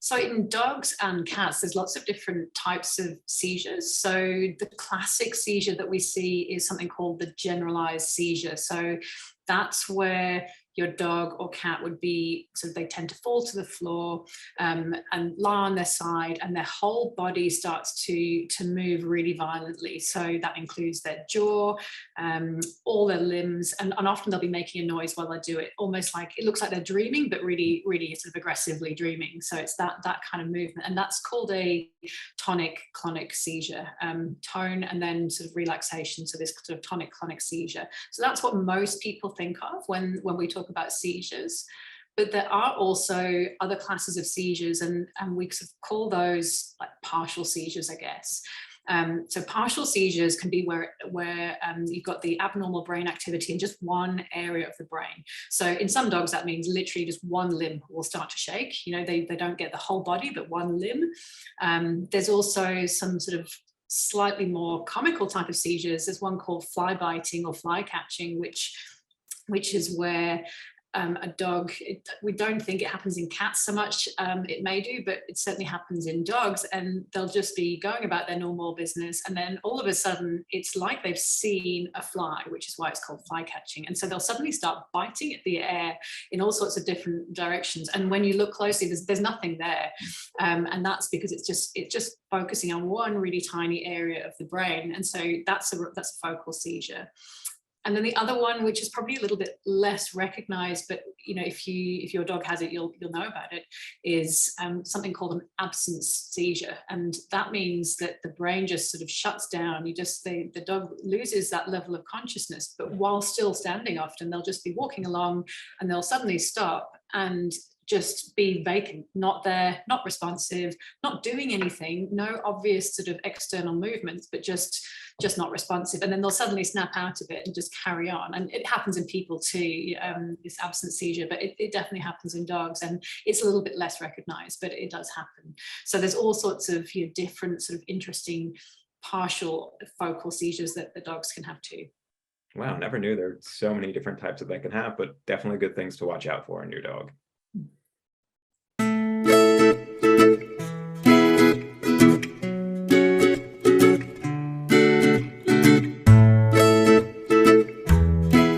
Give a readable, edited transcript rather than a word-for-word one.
So in dogs and cats, there's lots of different types of seizures. So the classic seizure that we see is something called the generalized seizure. So that's where your dog or cat would be, so they tend to fall to the floor and lie on their side, and their whole body starts to move really violently. So that includes their jaw, all their limbs, and often they'll be making a noise while they do it, almost like it looks like they're dreaming, but really, really sort of aggressively dreaming. So it's that kind of movement, and that's called a tonic clonic seizure. Tone and then sort of relaxation, so this sort of tonic clonic seizure. So that's what most people think of when we talk about seizures. But there are also other classes of seizures, and we sort of call those like partial seizures, I guess. So partial seizures can be where you've got the abnormal brain activity in just one area of the brain. So in some dogs, that means literally just one limb will start to shake. You know, they don't get the whole body, but one limb. There's also some sort of slightly more comical type of seizures. There's one called fly biting or fly catching, which is where a dog, we don't think it happens in cats so much. It may do, but it certainly happens in dogs, and they'll just be going about their normal business, and then all of a sudden it's like they've seen a fly, which is why it's called fly catching. And so they'll suddenly start biting at the air in all sorts of different directions, and when you look closely, there's nothing there, and that's because it's just focusing on one really tiny area of the brain. And so that's a focal seizure. And then the other one, which is probably a little bit less recognized, but you know, if your dog has it, you'll know about it, is something called an absence seizure. And that means that the brain just sort of shuts down. The dog loses that level of consciousness, but while still standing, often they'll just be walking along and they'll suddenly stop and just be vacant, not there, not responsive, not doing anything, no obvious sort of external movements, but just not responsive. And then they'll suddenly snap out of it and just carry on. And it happens in people too, this absence seizure, but it definitely happens in dogs, and it's a little bit less recognized, but it does happen. So there's all sorts of different sort of interesting partial focal seizures that the dogs can have too. Wow, never knew there are so many different types that they can have, but definitely good things to watch out for in your dog.